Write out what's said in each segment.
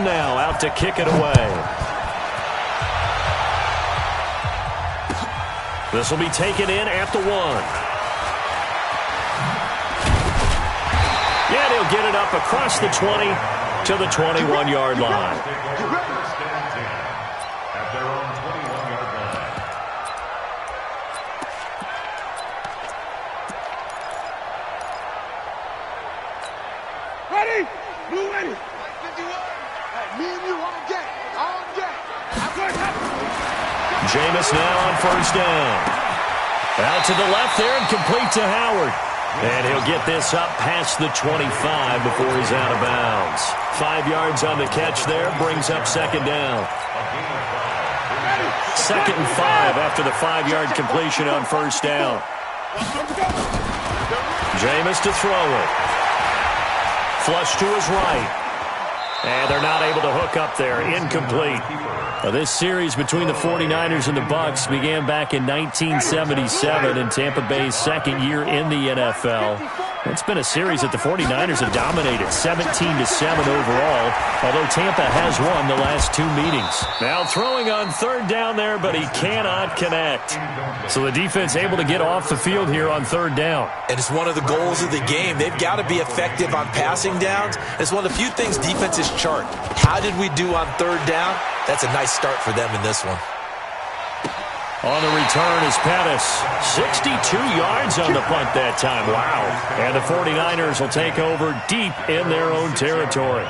Graham now out to kick it away. This will be taken in at the 1. Yeah, he'll get it up across the 20 to the 21-yard line. Ready? Blue ready. Me and you on deck. On deck. Jameis now on first down. Out to the left there and complete to Howard. And he'll get this up past the 25 before he's out of bounds. 5 yards on the catch there, brings up second down. 2nd and 5 after the 5-yard completion on first down. Jameis to throw it. Flush to his right. And they're not able to hook up there. Incomplete. Now, this series between the 49ers and the Bucs began back in 1977 in Tampa Bay's second year in the NFL. It's been a series that the 49ers have dominated, 17-7 overall, although Tampa has won the last 2 meetings. Now throwing on third down there, but he cannot connect. So the defense able to get off the field here on third down. And it's one of the goals of the game. They've got to be effective on passing downs. It's one of the few things defenses chart. How did we do on third down? That's a nice start for them in this one. On the return is Pettis. 62 yards on the punt that time. Wow. And the 49ers will take over deep in their own territory.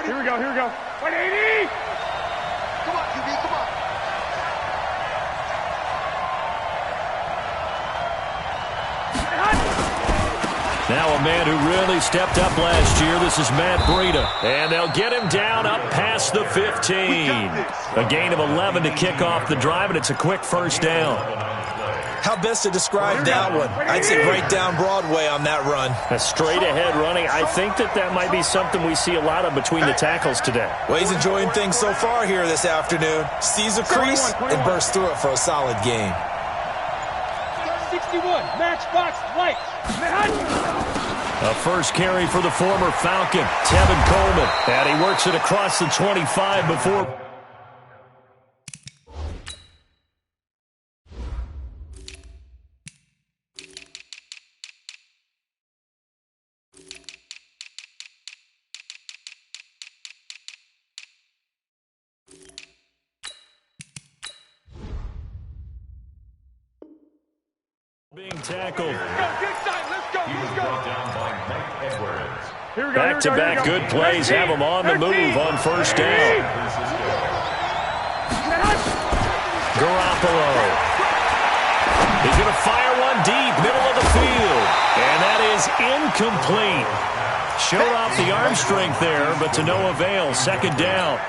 Here we go, here we go. 180! Come on, QB, come on. Now a man who really stepped up last year. This is Matt Breida. And they'll get him down up past the 15. A gain of 11 to kick off the drive, and it's a quick first down. How best to describe that one? I'd say right down Broadway on that run. A straight-ahead running. I think that might be something we see a lot of between the tackles today. Well, he's enjoying things so far here this afternoon. Sees a crease and bursts through it for a solid game. 61, matchbox lights. A first carry for the former Falcon, Tevin Coleman. And he works it across the 25 before... being tackled. Back-to-back good plays have him on the move on first down. Garoppolo. He's going to fire one deep, middle of the field. And that is incomplete. Showed off the arm strength there, but to no avail. Second down.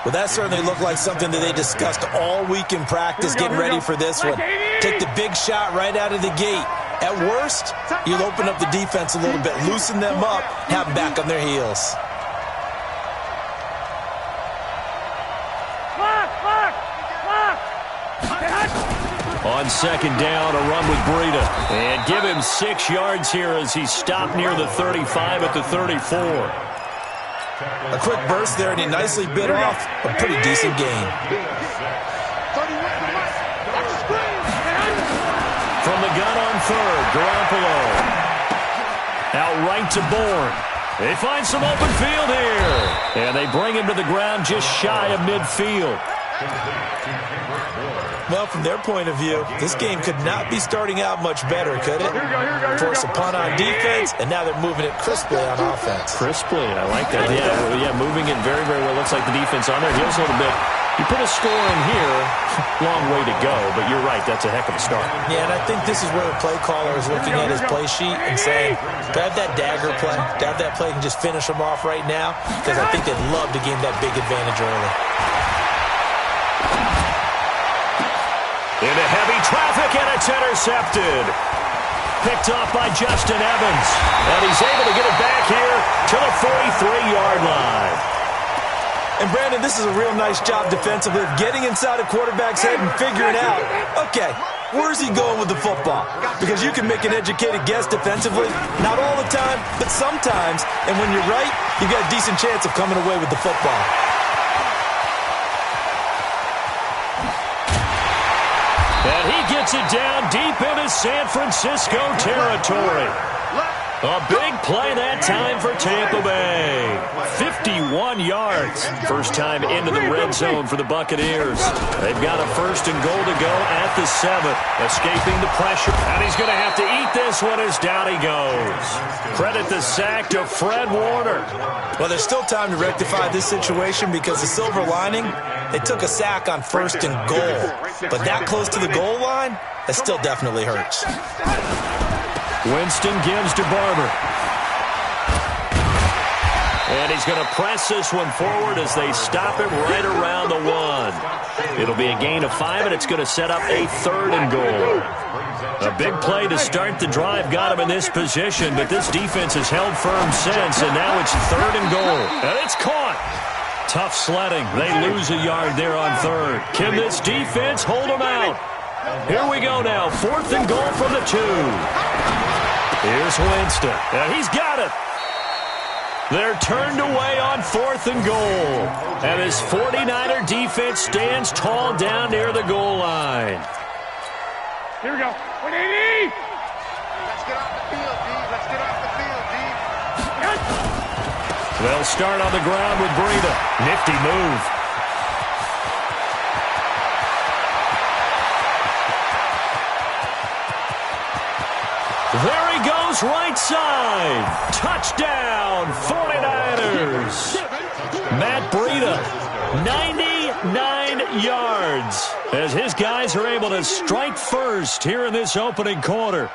Well, that certainly looked like something that they discussed all week in practice, getting ready for this one. Take the big shot right out of the gate. At worst, you'll open up the defense a little bit, loosen them up, have them back on their heels. On second down, a run with Breida. And give him 6 yards here as he's stopped near the 35 at the 34. A quick burst there, and he nicely bit off a pretty decent gain. From the gun on third, Garoppolo. Out right to Bourne. They find some open field here. And they bring him to the ground just shy of midfield. Well, from their point of view, this game could not be starting out much better, could it? Force a punt on defense, and now they're moving it crisply on offense. Crisply, I like that. Yeah, moving it very, very well. Looks like the defense on their heels a little bit. You put a score in here, long way to go, but you're right, that's a heck of a start. Yeah, and I think this is where the play caller is looking at his play sheet and saying, to have that dagger play, to have that play and just finish them off right now, because I think they'd love to gain that big advantage early. Into heavy traffic, and it's intercepted. Picked off by Justin Evans. And he's able to get it back here to the 43-yard line. And, Brandon, this is a real nice job defensively of getting inside a quarterback's head and figuring out, okay, Where's he going with the football? Because you can make an educated guess defensively. Not all the time, but sometimes. And when you're right, you've got a decent chance of coming away with the football. And he gets it down deep into San Francisco territory. A big play that time for Tampa Bay. 51 yards. First time into the red zone for the Buccaneers. They've got a first and goal to go at the 7. Escaping the pressure. And he's going to have to eat this one as down he goes. Credit the sack to Fred Warner. Well, there's still time to rectify this situation because the silver lining, they took a sack on first and goal. But that close to the goal line, that still definitely hurts. Winston gives to Barber. And he's going to press this one forward as they stop him right around the 1. It'll be a gain of 5, and it's going to set up a 3rd and goal. A big play to start the drive got him in this position, but this defense has held firm since, and now it's 3rd and goal. And it's caught. Tough sledding. They lose a yard there on 3rd. Can this defense hold them out? Here we go now. 4th and goal from the 2. Here's Winston. And he's got it. They're turned away on 4th and goal. And this 49er defense stands tall down near the goal line. Here we go. 180! Let's get off the field, D. Let's get off the field, D. They'll start on the ground with Breida. Nifty move. There he goes, right side. Touchdown, 49ers. Matt Breida, 99 yards. As his guys are able to strike first here in this opening quarter.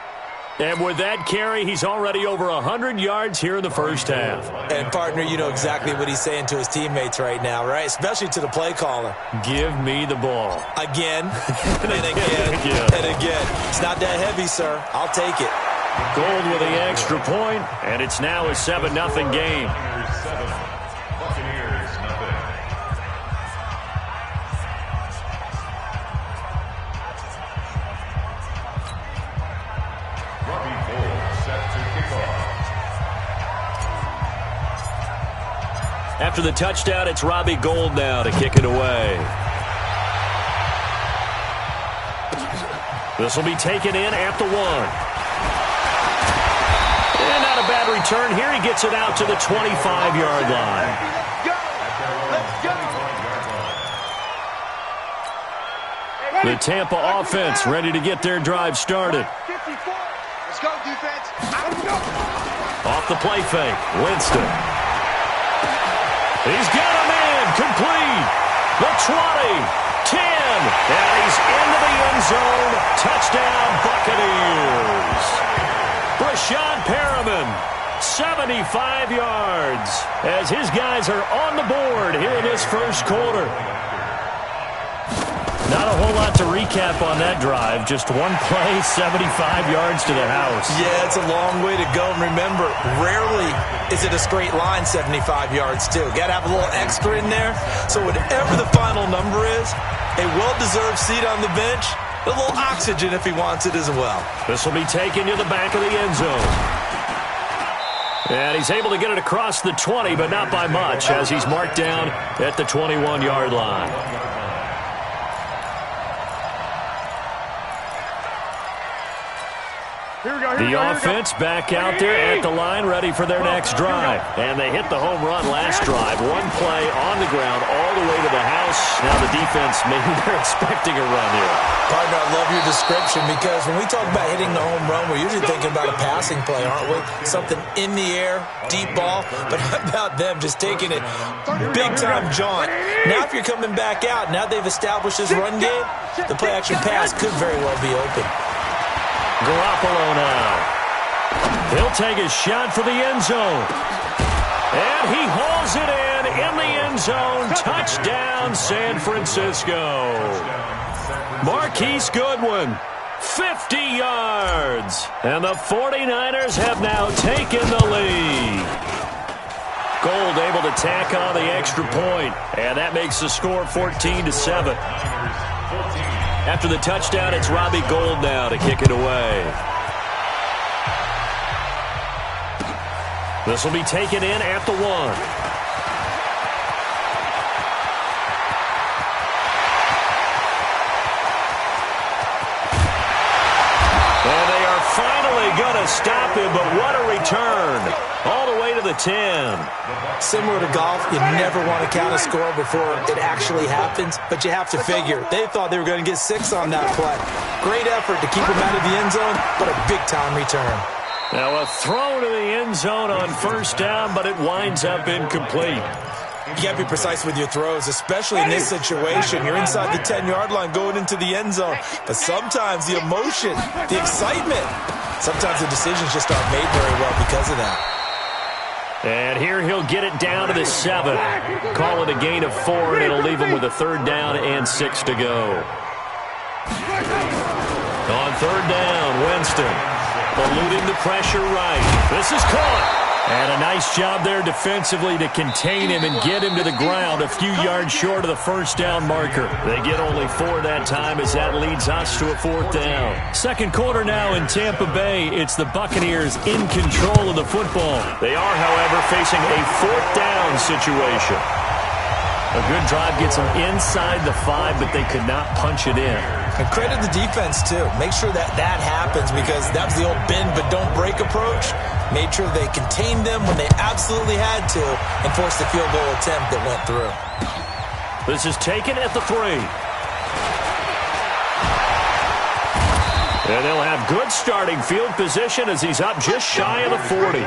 And with that carry, he's already over 100 yards here in the first half. And, partner, you know exactly what he's saying to his teammates right now, right? Especially to the play caller. Give me the ball. Again, and again, and again. It's not that heavy, sir. I'll take it. Gold with the extra point, and it's now a 7-0 game. After the touchdown, it's Robbie Gould now to kick it away. This will be taken in at the 1. And not a bad return here. He gets it out to the 25-yard line. The Tampa offense ready to get their drive started. Let's go, defense. Off the play fake, Winston. He's got a man, complete. The 20, 10, and he's into the end zone. Touchdown, Buccaneers. Brashad Perriman, 75 yards, as his guys are on the board here in this first quarter. Not a whole lot to recap on that drive. Just one play, 75 yards to the house. Yeah, it's a long way to go. And remember, rarely is it a straight line 75 yards, too. Got to have a little extra in there. So whatever the final number is, a well-deserved seat on the bench, a little oxygen if he wants it as well. This will be taken to the back of the end zone. And he's able to get it across the 20, but not by much, as he's marked down at the 21-yard line. The offense back out there at the line, ready for their next drive. And they hit the home run last drive. One play on the ground all the way to the house. Now the defense, maybe they're expecting a run here. Partner, I love your description because when we talk about hitting the home run, we're usually thinking about a passing play, aren't we? Something in the air, deep ball. But how about them just taking it big-time jaunt? Now if you're coming back out, now they've established this run game, the play-action pass could very well be open. Garoppolo now. He'll take a shot for the end zone. And he hauls it in the end zone. Touchdown, San Francisco. Marquise Goodwin, 50 yards. And the 49ers have now taken the lead. Gould able to tack on the extra point. And that makes the score 14-7. After the touchdown, it's Robbie Gould now to kick it away. This will be taken in at the 1. Finally going to stop him, but what a return. All the way to the 10. Similar to golf, you never want to count a score before it actually happens, but you have to figure. They thought they were going to get 6 on that play. Great effort to keep him out of the end zone, but a big-time return. Now a throw to the end zone on first down, but it winds up incomplete. You got to be precise with your throws, especially in this situation. You're inside the 10-yard line going into the end zone. But sometimes the emotion, the excitement, sometimes the decisions just aren't made very well because of that. And here he'll get it down to the 7. Call it a gain of 4, and it'll leave him with a 3rd down and 6 to go. On 3rd down, Winston eluding the pressure right. This is caught. And a nice job there defensively to contain him and get him to the ground a few yards short of the first down marker. They get only 4 that time as that leads us to a 4th down. Second quarter now in Tampa Bay. It's the Buccaneers in control of the football. They are, however, facing a 4th down situation. A good drive gets them inside the 5, but they could not punch it in. And credit the defense, too. Make sure that happens because that was the old bend but don't break approach. Made sure they contained them when they absolutely had to and forced the field goal attempt that went through. This is taken at the 3. And they'll have good starting field position as he's up just shy of the 40.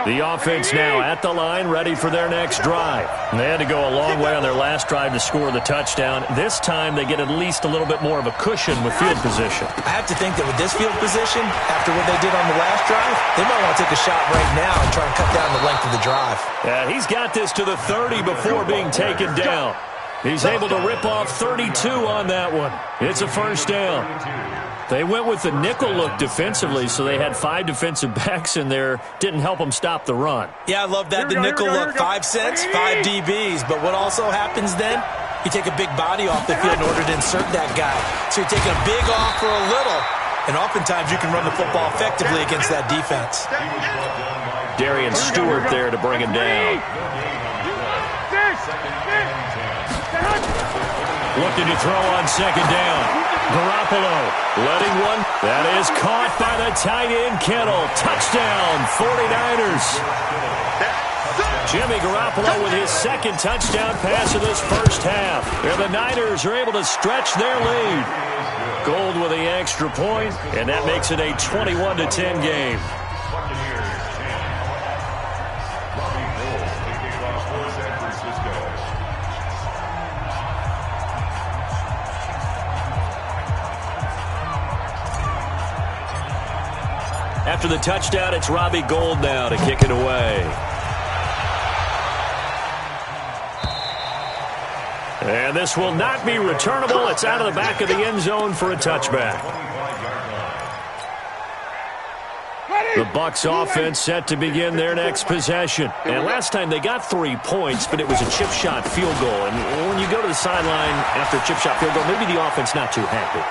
The offense now at the line, ready for their next drive. And they had to go a long way on their last drive to score the touchdown. This time they get at least a little bit more of a cushion with field position. I have to think that with this field position, after what they did on the last drive, they might want to take a shot right now and try and cut down the length of the drive. Yeah, he's got this to the 30 before being taken down. He's able to rip off 32 on that one. It's a first down. They went with the nickel look defensively, so they had 5 defensive backs in there. Didn't help them stop the run. Yeah, I love that. The nickel look, 5 cents, 5 DBs. But what also happens then, you take a big body off the field in order to insert that guy. So you're taking a big off for a little, and oftentimes you can run the football effectively against that defense. Darian Stewart there to bring him down. Looking to throw on second down. Garoppolo letting one. That is caught by the tight end, Kittle. Touchdown, 49ers. Jimmy Garoppolo with his second touchdown pass of this first half. And the Niners are able to stretch their lead. Gould with the extra point, and that makes it a 21-10 game. After the touchdown, it's Robbie Gould now to kick it away. And this will not be returnable. It's out of the back of the end zone for a touchback. The Bucs offense set to begin their next possession. And last time they got 3 points, but it was a chip shot field goal. And when you go to the sideline after a chip shot field goal, maybe the offense not too happy.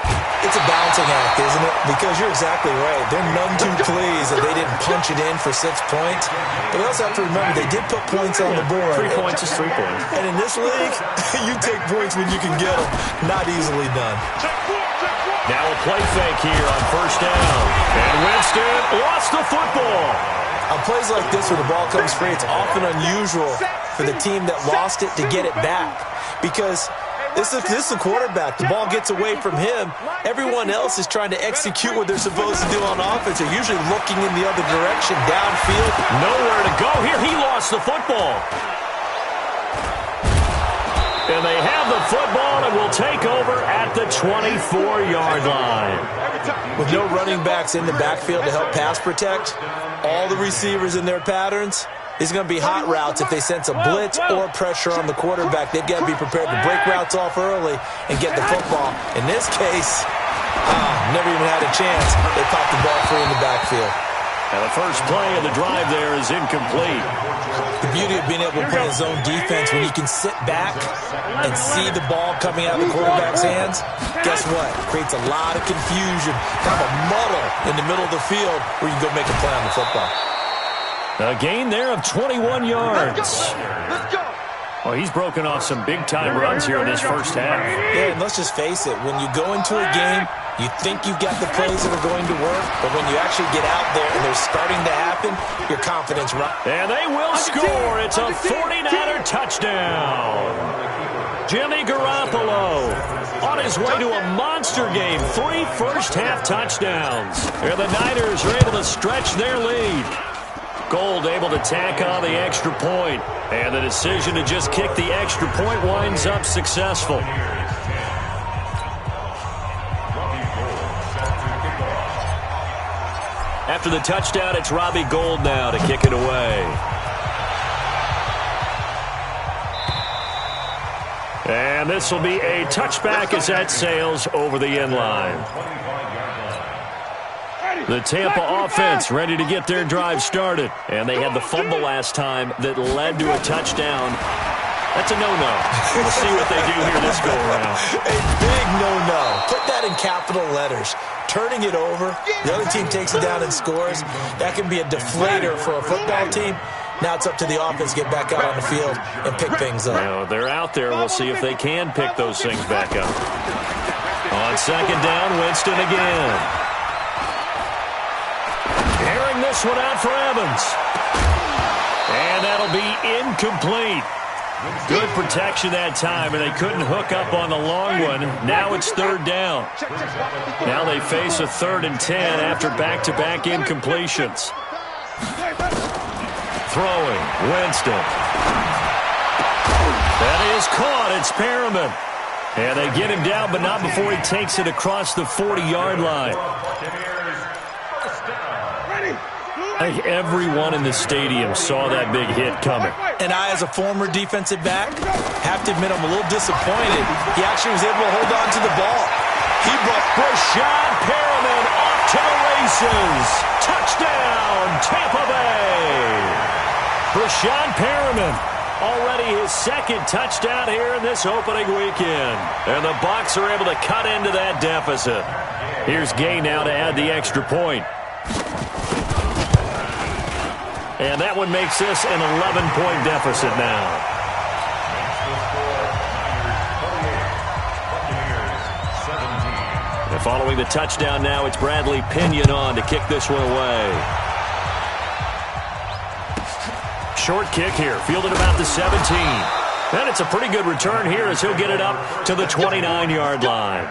It's a balancing act, isn't it? Because you're exactly right. They're none too pleased that they didn't punch it in for 6 points. But we also have to remember they did put points on the board. 3 points is 3 points. And in this league, you take points when you can get them. Not easily done. Now a play fake here on first down. And Winston lost the football. On plays like this where the ball comes free, it's often unusual for the team that lost it to get it back. Because this is the quarterback. The ball gets away from him. Everyone else is trying to execute what they're supposed to do on offense. They're usually looking in the other direction, downfield. Nowhere to go. Here he lost the football. And they have the football and will take over at the 24-yard line. With no running backs in the backfield to help pass protect, all the receivers in their patterns, it's going to be hot routes if they sense a blitz or pressure on the quarterback. They've got to be prepared to break routes off early and get the football. In this case, never even had a chance. They popped the ball free in the backfield. And the first play of the drive there is incomplete. The beauty of being able to play a zone defense, when you can sit back and see the ball coming out of the quarterback's hands, guess what? It creates a lot of confusion, kind of a muddle in the middle of the field where you can go make a play on the football. A gain there of 21 yards. Let's go. Well, he's broken off some big-time runs here in this first half. Yeah, and let's just face it. When you go into a game, you think you've got the plays that are going to work, but when you actually get out there and they're starting to happen, your confidence runs. And they will score. It's a 49er touchdown. Jimmy Garoppolo on his way to a monster game. 3 first-half touchdowns. And the Niners are able to stretch their lead. Gold able to tack on the extra point. And the decision to just kick the extra point winds up successful. After the touchdown, it's Robbie Gould now to kick it away. And this will be a touchback as that sails over the end line. The Tampa offense ready to get their drive started. And they had the fumble last time that led to a touchdown. That's a no-no. We'll see what they do here this go-around. A big no-no. Put that in capital letters. Turning it over, the other team takes it down and scores. That can be a deflator for a football team. Now it's up to the offense to get back out on the field and pick things up. Now, they're out there. We'll see if they can pick those things back up. On second down, Winston again. Airing this one out for Evans. And that'll be incomplete. Good protection that time, and they couldn't hook up on the long one. Now it's third down. Now they face a 3rd and 10 after back-to-back incompletions. Throwing, Winston. That is caught. It's Perriman. And they get him down, but not before he takes it across the 40-yard line. I think everyone in the stadium saw that big hit coming. And I, as a former defensive back, have to admit I'm a little disappointed. He actually was able to hold on to the ball. He brought Rashad Perriman off to the races. Touchdown, Tampa Bay. Rashad Perriman, already his 2nd touchdown here in this opening weekend. And the Bucs are able to cut into that deficit. Here's Gay now to add the extra point. And that one makes this an 11-point deficit now. And following the touchdown now, it's Bradley Pinion on to kick this one away. Short kick here, fielded about the 17. And it's a pretty good return here as he'll get it up to the 29-yard line.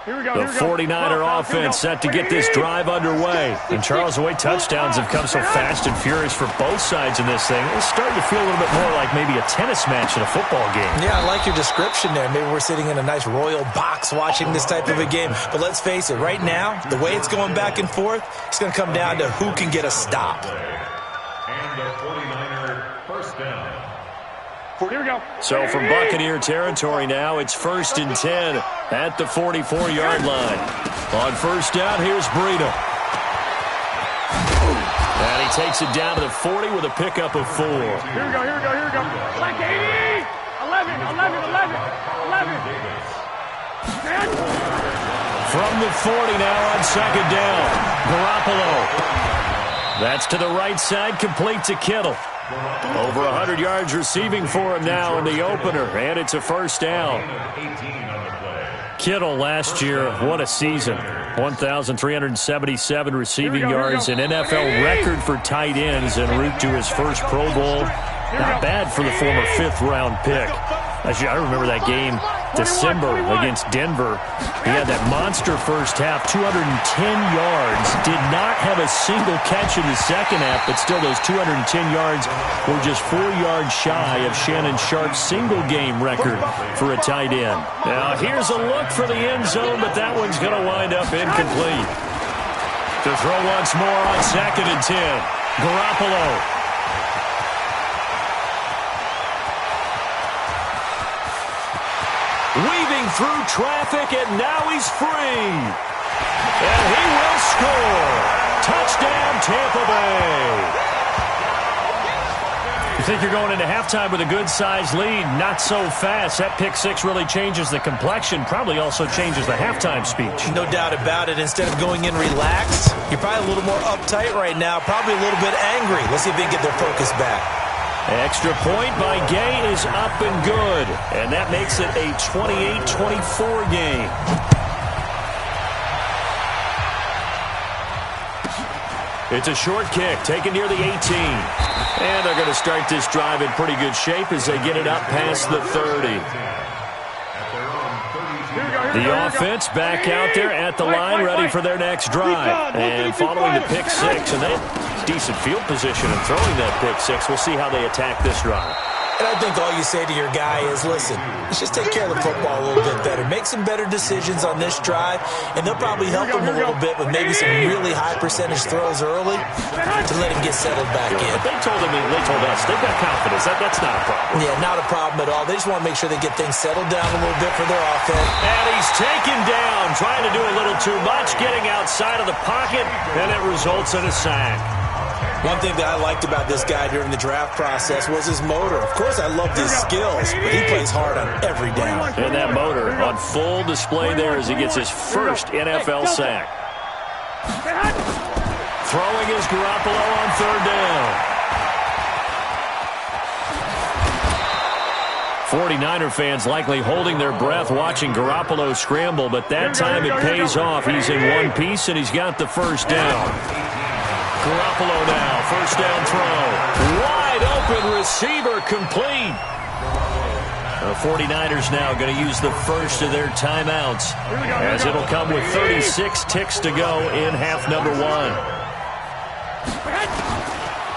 The 49er offense set to get this drive underway. And Charles, the way touchdowns have come so fast and furious for both sides in this thing, it's starting to feel a little bit more like maybe a tennis match in a football game. Yeah, I like your description there. Maybe we're sitting in a nice royal box watching this type of a game. But let's face it, right now, the way it's going back and forth, it's going to come down to who can get a stop. And the 49er first down. Here we go. So from Buccaneer territory now, it's 1st and 10 at the 44-yard line. On first down, here's Breida. And he takes it down to the 40 with a pickup of 4. Here we go, here we go, here we go. Like 80! 11. From the 40 now on second down. Garoppolo. That's to the right side, complete to Kittle. Over 100 yards receiving for him now in the opener, and it's a first down. Kittle last year, what a season. 1,377 receiving yards, an NFL record for tight ends en route to his first Pro Bowl. Not bad for the former 5th-round pick. Actually, I remember that game, December, against Denver. He had that monster first half, 210 yards. Did not have a single catch in the second half, but still those 210 yards were just 4 yards shy of Shannon Sharp's single-game record for a tight end. Now, here's a look for the end zone, but that one's going to wind up incomplete. To throw once more on 2nd and 10. Garoppolo. through traffic, and now he's free. And he will score. Touchdown, Tampa Bay. You think you're going into halftime with a good-sized lead? Not so fast. That pick six really changes the complexion, probably also changes the halftime speech. No doubt about it. Instead of going in relaxed, you're probably a little more uptight right now, probably a little bit angry. Let's see if they can get their focus back. Extra point by Gay is up and good, and that makes it a 28-24 game. It's a short kick, taken near the 18. And they're going to start this drive in pretty good shape as they get it up past the 30. The offense back out there at the line, ready for their next drive. And following the pick six, and they have decent field position and throwing that pick six. We'll see how they attack this drive. And I think all you say to your guy is, listen, let's just take care of the football a little bit better. Make some better decisions on this drive, and they'll probably help him a little bit with maybe some really high percentage throws early to let him get settled back in. But they told us, they've got confidence. That's not a problem. Yeah, not a problem at all. They just want to make sure they get things settled down a little bit for their offense. And he's taken down, trying to do a little too much, getting outside of the pocket, and it results in a sack. One thing that I liked about this guy during the draft process was his motor. Of course, I loved his skills, but he plays hard on every down. And that motor on full display there as he gets his first NFL sack. Throwing is Garoppolo on third down. 49er fans likely holding their breath watching Garoppolo scramble, but that time it pays off. He's in one piece, and he's got the first down. Garoppolo now, first down throw. Wide open receiver, complete. The 49ers now going to use the first of their timeouts, as it'll come with 36 ticks to go in half number one.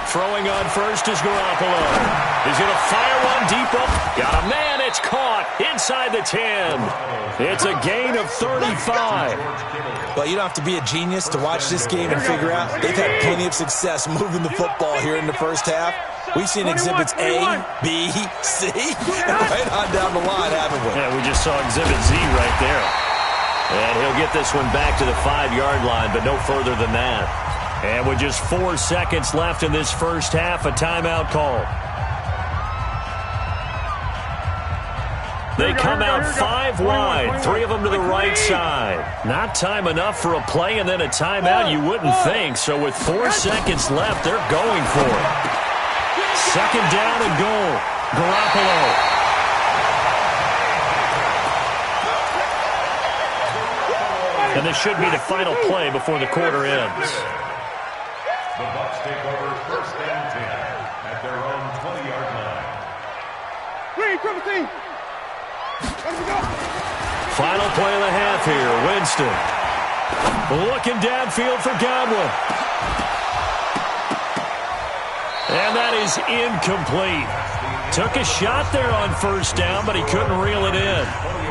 Throwing on first is Garoppolo. He's going to fire one deep up. Got a man. It's caught inside the 10. It's a gain of 35. Well, you don't have to be a genius to watch this game and figure out they've had plenty of success moving the football here in the first half. We've seen exhibits A, B, C, and right on down the line, haven't we? Yeah, we just saw exhibit Z right there. And he'll get this one back to the 5-yard line, but no further than that. And with just 4 seconds left in this first half, a timeout call. They come out 5 wide, 3 of them to the right side. Not time enough for a play and then a timeout, you wouldn't think. So with 4 seconds left, they're going for it. Second down and goal. Garoppolo. And this should be the final play before the quarter ends. The Bucs take over first and 10 at their own 20-yard line. Final play of the half here. Winston looking downfield for Godwin. And that is incomplete. Took a shot there on first down, but he couldn't reel it in.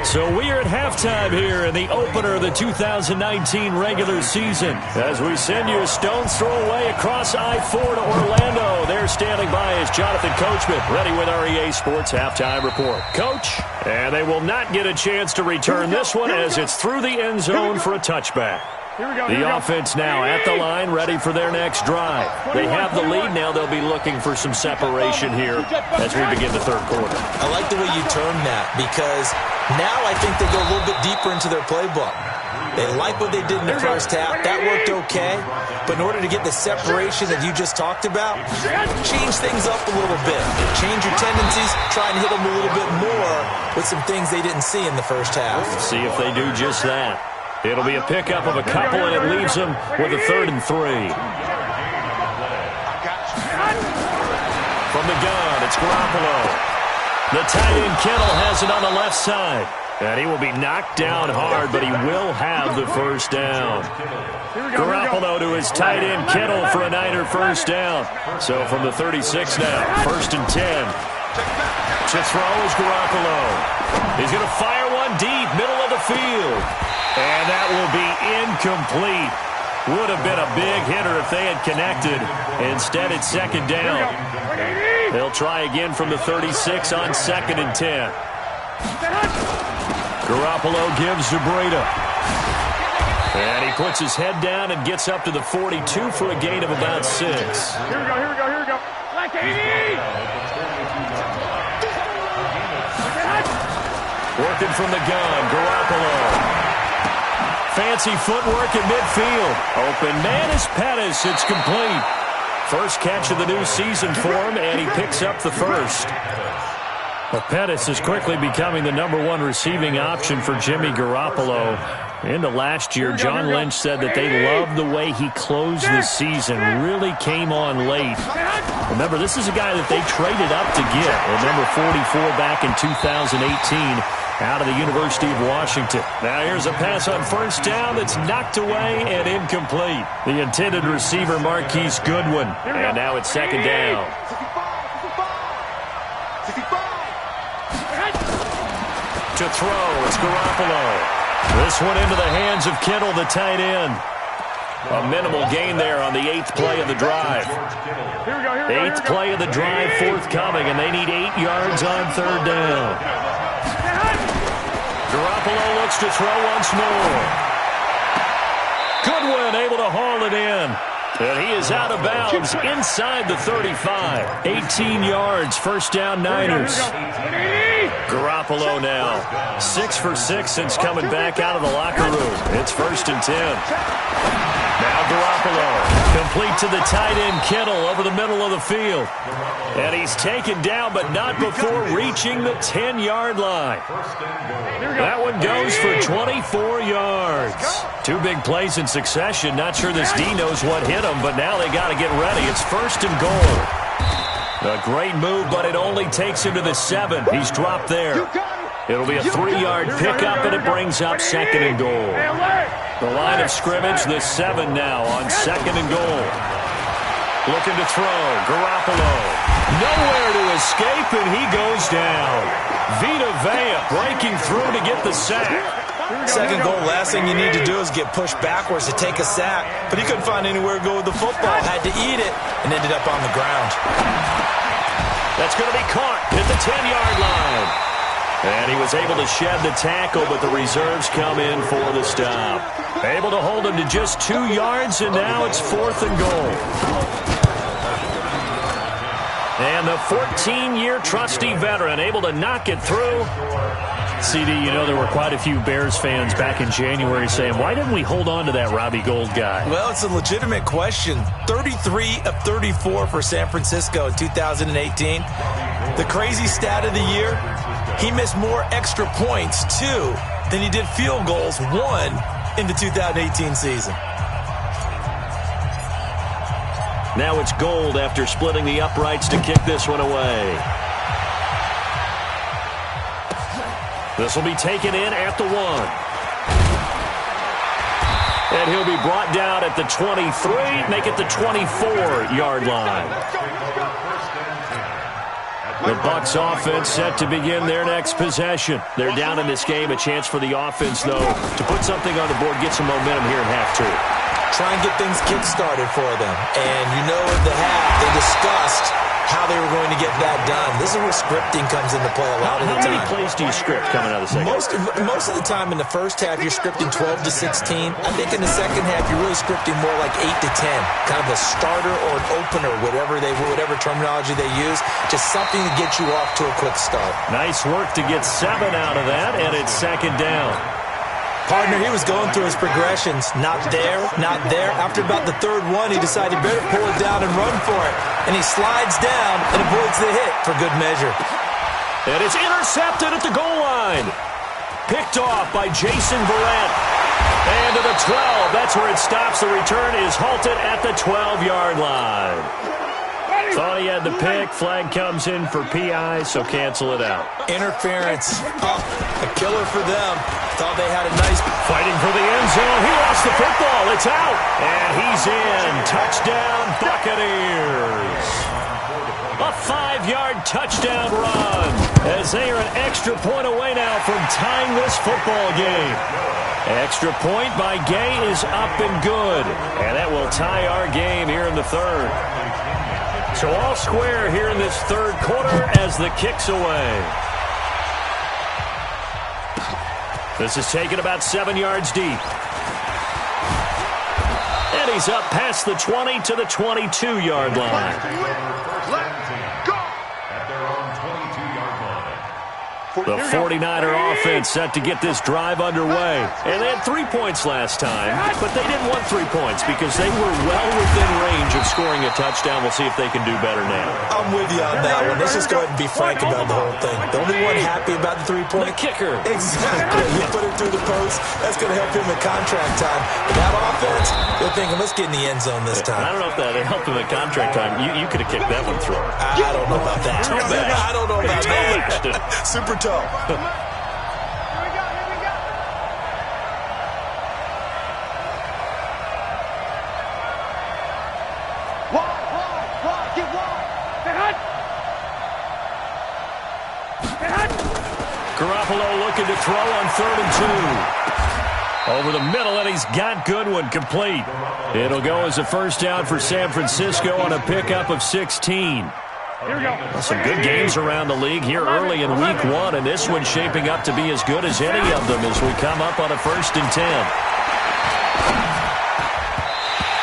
So we are at halftime here in the opener of the 2019 regular season. As we send you a stone's throw away across I-4 to Orlando. There standing by is Jonathan Coachman, ready with our EA Sports Halftime Report. Coach, and they will not get a chance to return this one as it's through the end zone for a touchback. The offense now at the line, ready for their next drive. They have the lead now. They'll be looking for some separation here as we begin the third quarter. I like the way you termed that, because now I think they go a little bit deeper into their playbook. They like what they did in the first half. That worked okay. But in order to get the separation that you just talked about, change things up a little bit. Change your tendencies. Try and hit them a little bit more with some things they didn't see in the first half. See if they do just that. It'll be a pickup of a couple, and it leaves them with a 3rd and 3. From the gun, it's Garoppolo. The tight end Kittle has it on the left side. And he will be knocked down hard, but he will have the first down. Garoppolo to his tight end Kittle for a Niner first down. So from the 36 now, 1st and 10. To throw is Garoppolo. He's going to fire one deep, middle of the field. And that will be incomplete. Would have been a big hitter if they had connected. Instead, it's 2nd down. They'll try again from the 36 on 2nd and 10. Garoppolo gives to Breida. And he puts his head down and gets up to the 42 for a gain of about 6. Here we go. Like 80! Working from the gun, Garoppolo. Fancy footwork in midfield. Open man is Pettis. It's complete. First catch of the new season for him, and he picks up the first. Well, Pettis is quickly becoming the #1 receiving option for Jimmy Garoppolo. Into last year, John Lynch said that they loved the way he closed the season, really came on late. Remember, this is a guy that they traded up to get, at number 44 back in 2018, out of the University of Washington. Now here's a pass on first down that's knocked away and incomplete. The intended receiver, Marquise Goodwin. And now it's second down. To throw, it's Garoppolo. This one into the hands of Kittle, the tight end. A minimal gain there on the 8th play of the drive. 8th play of the drive forthcoming, and they need 8 yards on third down. Garoppolo looks to throw once more. Goodwin able to haul it in. And he is out of bounds inside the 35. 18 yards, first down Niners. Garoppolo now 6 for 6 since coming back out of the locker room. It's 1st and 10. Now Garoppolo complete to the tight end Kittle over the middle of the field. And he's taken down, but not before reaching the 10-yard line. That one goes for 24 yards. 2 big plays in succession. Not sure this D knows what hit him, but now they got to get ready. It's 1st and goal. A great move, but it only takes him to the 7. He's dropped there. It'll be a 3-yard pickup, and it brings up 2nd and goal. The line of scrimmage, the 7 now on 2nd and goal. Looking to throw. Garoppolo. Nowhere to escape, and he goes down. Vita Vea breaking through to get the sack. 2nd goal, last thing you need to do is get pushed backwards to take a sack. But he couldn't find anywhere to go with the football. Had to eat it and ended up on the ground. That's going to be caught at the 10-yard line. And he was able to shed the tackle, but the reserves come in for the stop. Able to hold him to just 2 yards, and now it's 4th and goal. And the 14-year trusty veteran able to knock it through. CD, you know there were quite a few Bears fans back in January saying, why didn't we hold on to that Robbie Gould guy? Well, it's a legitimate question. 33 of 34 for San Francisco in 2018. The crazy stat of the year, he missed more extra points, 2, than he did field goals, 1, in the 2018 season. Now it's Gould after splitting the uprights to kick this one away. This will be taken in at the 1. And he'll be brought down at the 23, make it the 24-yard line. The Bucs offense set to begin their next possession. They're down in this game. A chance for the offense, though, to put something on the board, get some momentum here in half 2. Try and get things kick-started for them. And you know at the half, they discussed how they were going to get that done. This is where scripting comes into play a lot of the time. How many plays do you script coming out of the second? Most of the time in the first half, you're scripting 12 to 16. I think in the second half, you're really scripting more like 8 to 10. Kind of a starter or an opener, whatever terminology they use. Just something to get you off to a quick start. Nice work to get 7 out of that, and it's 2nd down. Partner, he was going through his progressions. Not there, not there. After about the 3rd one, he decided better pull it down and run for it. And he slides down and avoids the hit for good measure. And it's intercepted at the goal line. Picked off by Jason Verrett. And to the 12. That's where it stops. The return is halted at the 12-yard line. Thought he had the pick. Flag comes in for PI, so cancel it out. Interference. A killer for them. Thought they had a nice... Fighting for the end zone. He lost the football. It's out. And he's in. Touchdown, Buccaneers. A 5-yard touchdown run. As they are an extra point away now from tying this football game. Extra point by Gay is up and good. And that will tie our game here in the 3rd. So all square here in this 3rd quarter as the kick's away. This is taken about 7 yards deep. And he's up past the 20 to the 22-yard line. Let's go! At their own 22-yard line. The 49er offense set to get this drive underway. And they had 3 points last time, but they didn't want 3 points because they were well within range of scoring a touchdown. We'll see if they can do better now. I'm with you on that one. Let's just go ahead and be frank about the whole thing. The only one happy about the 3-point. The kicker. Exactly. You put it through the post. That's going to help him in contract time. But that offense, they're thinking, let's get in the end zone this time. I don't know if that helped him in contract time. You could have kicked that one through. I don't know about that. I don't know about that. Super tough. Here we go. Wide. Get wide. Get hot. Garoppolo looking to throw on 3rd and 2. Over the middle, and he's got Goodwin complete. It'll go as a first down for San Francisco on a pickup of 16. Here we go. Well, some good games around the league here early in week 1, and this one's shaping up to be as good as any of them as we come up on a 1st and 10.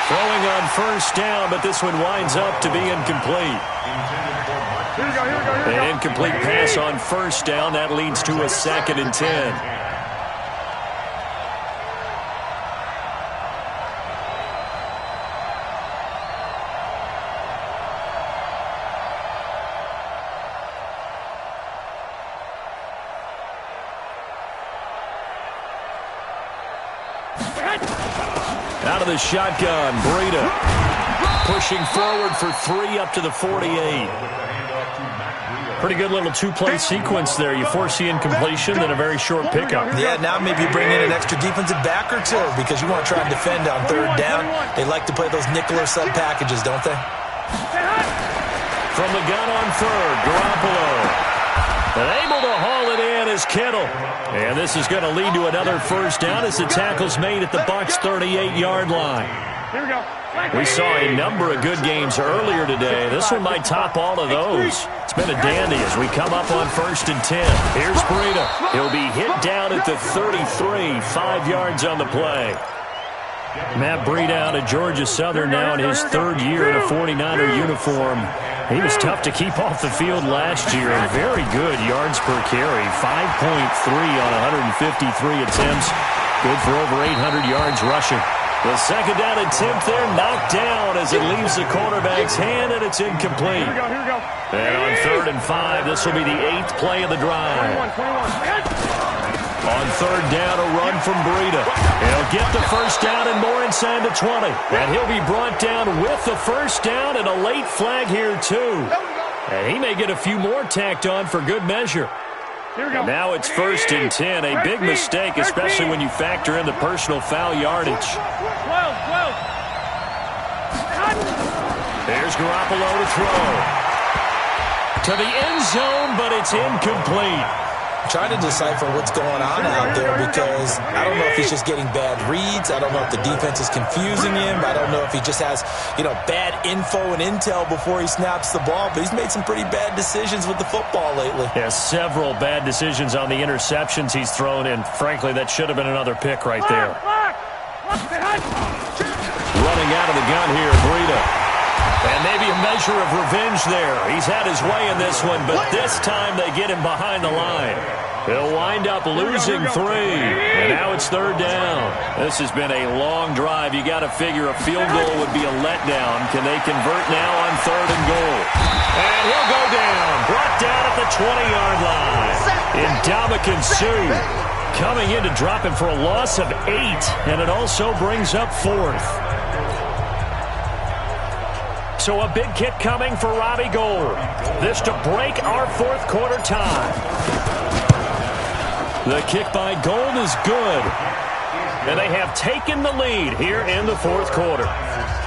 Throwing on first down, but this one winds up to be incomplete. Here we go. An incomplete pass on first down. That leads to a 2nd and 10. Out of the shotgun, Breida pushing forward for 3 up to the 48. Pretty good little 2-play sequence there. You force the incompletion, then a very short pickup. Yeah, now maybe you bring in an extra defensive back or 2 because you want to try and defend on 3rd down. They like to play those nickel or sub packages, don't they? From the gun on 3rd, Garoppolo. And able to haul it in is Kittle. And this is going to lead to another first down as the tackle's made at the Bucs' 38-yard line. Here we go. We saw a number of good games earlier today. This one might top all of those. It's been a dandy as we come up on 1st and 10. Here's Breida. He'll be hit down at the 33, 5 yards on the play. Matt Breida out of Georgia Southern now in his 3rd year in a 49er uniform. He was tough to keep off the field last year. And very good yards per carry, 5.3 on 153 attempts. Good for over 800 yards rushing. The 2nd down attempt there knocked down as it leaves the quarterback's hand, and it's incomplete. Here we go. And on 3rd and 5, this will be the 8th play of the drive. 21. On 3rd down, a run from Breida. He'll get the first down and more inside the 20. And he'll be brought down with the first down and a late flag here, too. And he may get a few more tacked on for good measure. And now it's 1st and 10. A big mistake, especially when you factor in the personal foul yardage. 12. There's Garoppolo to throw. To the end zone, but it's incomplete. Trying to decipher what's going on out there because I don't know if he's just getting bad reads. I don't know if the defense is confusing him. I don't know if he just has, bad info and intel before he snaps the ball. But he's made some pretty bad decisions with the football lately. Yeah, several bad decisions on the interceptions he's thrown, and frankly, that should have been another pick right there. Running out of the gun here, Breida. And maybe a measure of revenge there. He's had his way in this one, but this time they get him behind the line. He'll wind up losing 3. And now it's 3rd down. This has been a long drive. You got to figure a field goal would be a letdown. Can they convert now on 3rd and goal? And he'll go down. Brought down at the 20-yard line. Ndamukong Suh coming in to drop him for a loss of 8. And it also brings up 4th. So a big kick coming for Robbie Gould. This to break our 4th quarter tie. The kick by Gould is good. And they have taken the lead here in the 4th quarter.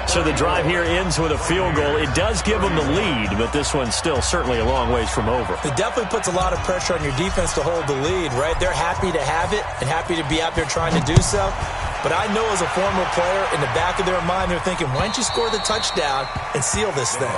So the drive here ends with a field goal. It does give them the lead, but this one's still certainly a long ways from over. It definitely puts a lot of pressure on your defense to hold the lead, right? They're happy to have it and happy to be out there trying to do so. But I know as a former player, in the back of their mind, they're thinking, why don't you score the touchdown and seal this thing?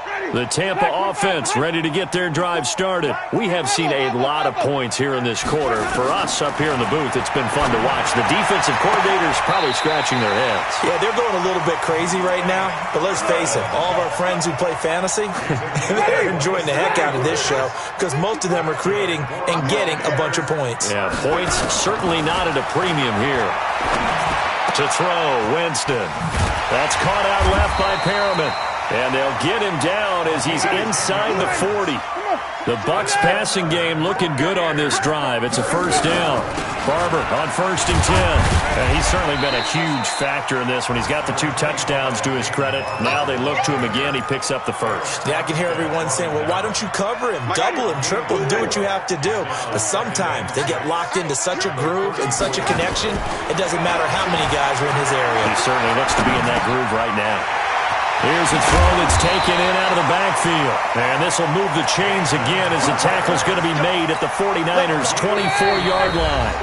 Ready. The Tampa offense ready to get their drive started. We have seen a lot of points here in this quarter. For us up here in the booth, it's been fun to watch. The defensive coordinators probably scratching their heads. Yeah, they're going a little bit crazy right now, but let's face it, all of our friends who play fantasy, they're enjoying the heck out of this show because most of them are creating and getting a bunch of points. Yeah, points certainly not at a premium here. To throw, Winston. That's caught out left by Perriman. And they'll get him down as he's inside the 40. The Bucs passing game looking good on this drive. It's a first down. Barber on 1st and 10. And he's certainly been a huge factor in this when he's got the 2 touchdowns to his credit. Now they look to him again. He picks up the first. Yeah, I can hear everyone saying, well, why don't you cover him, double him, triple him, do what you have to do. But sometimes they get locked into such a groove and such a connection, it doesn't matter how many guys are in his area. He certainly looks to be in that groove right now. Here's a throw that's taken in out of the backfield. And this will move the chains again as the tackle's going to be made at the 49ers' 24-yard line.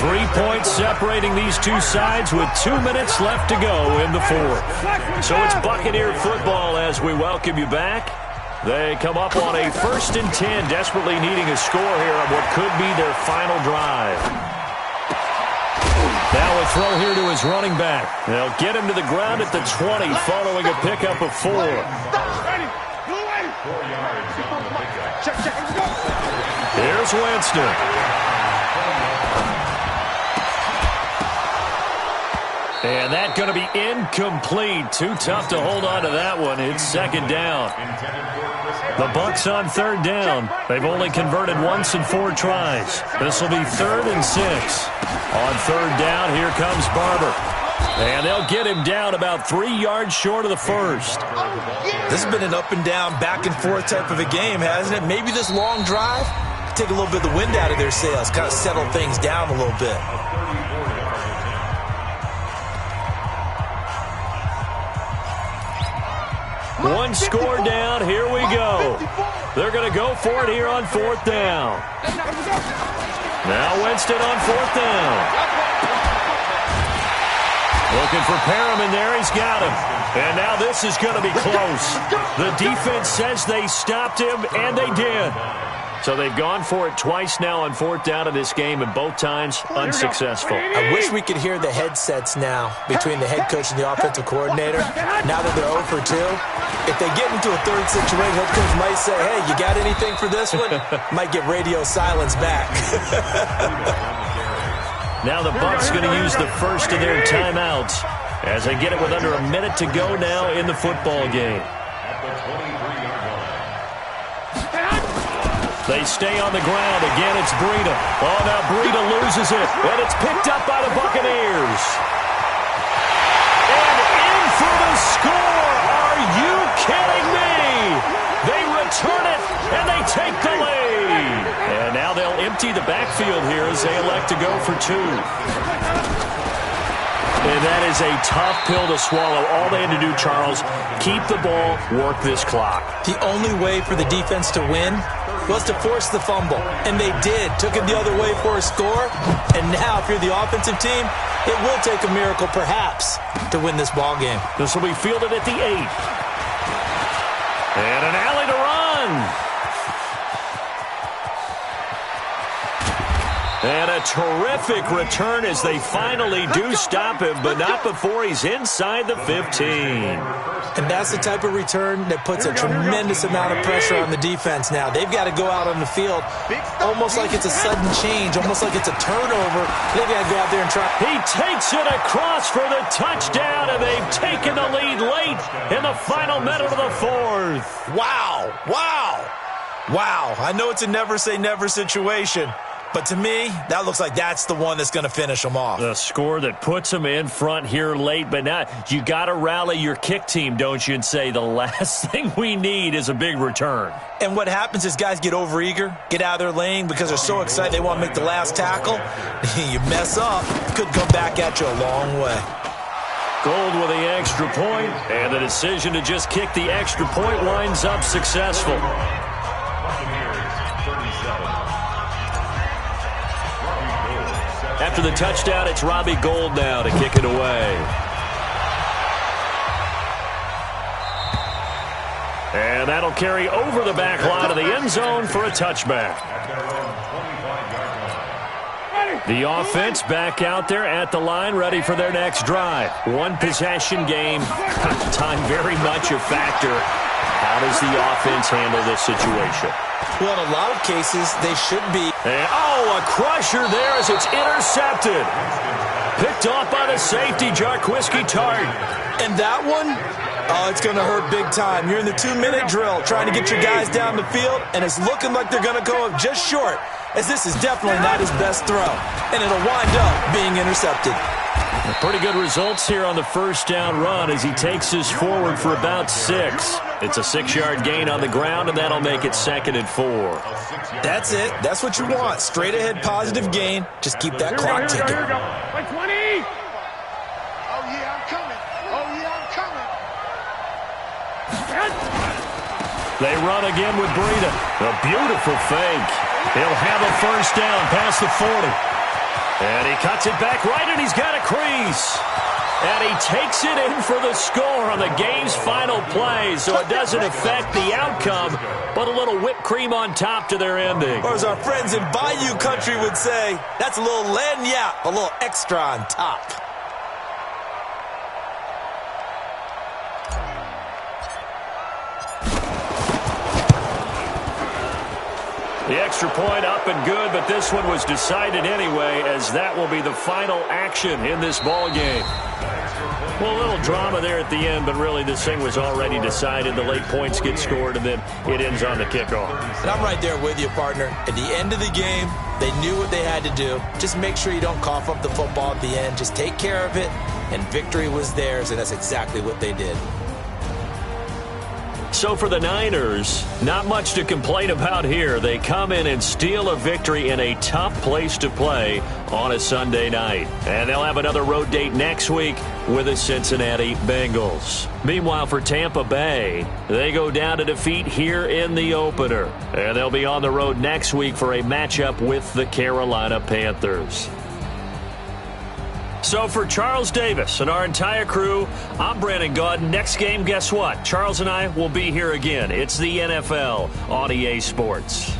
3 points separating these two sides with 2 minutes left to go in the fourth. So it's Buccaneer football as we welcome you back. They come up on a 1st and 10, desperately needing a score here on what could be their final drive. Now a throw here to his running back. They'll get him to the ground at the 20 following a pickup of 4. Here's Winston. And that's going to be incomplete. Too tough to hold on to that one. It's 2nd down. The Bucs on 3rd down. They've only converted once in 4 tries. This will be 3rd and 6. On 3rd down, here comes Barber. And they'll get him down about 3 yards short of the first. This has been an up and down, back and forth type of a game, hasn't it? Maybe this long drive take a little bit of the wind out of their sails, kind of settle things down a little bit. One score down. Here we go. They're going to go for it here on 4th down. Now Winston on 4th down. Looking for Perriman there. He's got him. And now this is going to be close. The defense says they stopped him, and they did. So they've gone for it twice now on 4th down in this game, and both times unsuccessful. I wish we could hear the headsets now between the head coach and the offensive coordinator. Now that they're 0 for 2, if they get into a 3rd situation, head coach might say, hey, you got anything for this one? Might get radio silence back. Now the Bucs going to use the first of their timeouts as they get it with under a minute to go now in the football game. They stay on the ground. Again, it's Breida. Oh, now Breida loses it. And it's picked up by the Buccaneers. And in for the score. Are you kidding me? They return it, and they take the lead. And now they'll empty the backfield here as they elect to go for 2. And that is a tough pill to swallow. All they had to do, Charles, keep the ball, work this clock. The only way for the defense to win was to force the fumble, and they did. Took it the other way for a score, and now if you're the offensive team, it will take a miracle perhaps to win this ball game. This will be fielded at the 8. And an alley to run. And a terrific return as they finally do stop him, but not before he's inside the 15. And that's the type of return that puts a tremendous amount of pressure on the defense now. They've got to go out on the field almost like it's a sudden change, almost like it's a turnover. They've got to go out there and try. He takes it across for the touchdown, and they've taken the lead late in the final minute of the 4th. Wow, wow, wow. I know it's a never say never situation, but to me, that looks like that's the one that's going to finish them off. The score that puts them in front here late, but now you got to rally your kick team, don't you, and say the last thing we need is a big return. And what happens is guys get overeager, get out of their lane because they're so excited they want to make the last tackle. You mess up, could come back at you a long way. Gold with the extra point, and the decision to just kick the extra point winds up successful. After the touchdown, it's Robbie Gould now to kick it away. And that'll carry over the back line of the end zone for a touchback. The offense back out there at the line, ready for their next drive. One possession game. Time very much a factor. How does the offense handle this situation? Well, in a lot of cases, they should be. And, a crusher there as it's intercepted. Picked off by the safety, Jarquiski Tart. And that one, it's going to hurt big time. You're in the 2-minute drill trying to get your guys down the field, and it's looking like they're going to go up just short, as this is definitely not his best throw. And it'll wind up being intercepted. Pretty good results here on the first down run as he takes us forward for about 6. It's a 6-yard gain on the ground, and that'll make it 2nd and 4. That's it. That's what you want. Straight ahead positive gain. Just keep that clock ticking. Here we go. Like 20. Oh, yeah, I'm coming. Oh, yeah, I'm coming. They run again with Breida. A beautiful fake. He'll have a first down past the 40. And he cuts it back right, and he's got a crease. And he takes it in for the score on the game's final play, so it doesn't affect the outcome, but a little whipped cream on top to their ending. Or as our friends in Bayou Country would say, that's a little lagniappe, a little extra on top. The extra point up and good, but this one was decided anyway, as that will be the final action in this ball game. Well, a little drama there at the end, but really this thing was already decided. The late points get scored, and then it ends on the kickoff. And I'm right there with you, partner. At the end of the game, they knew what they had to do. Just make sure you don't cough up the football at the end. Just take care of it, and victory was theirs, and that's exactly what they did. So for the Niners, not much to complain about here. They come in and steal a victory in a tough place to play on a Sunday night. And they'll have another road date next week with the Cincinnati Bengals. Meanwhile, for Tampa Bay, they go down to defeat here in the opener. And they'll be on the road next week for a matchup with the Carolina Panthers. So for Charles Davis and our entire crew, I'm Brandon Gaudin. Next game, guess what? Charles and I will be here again. It's the NFL on EA Sports.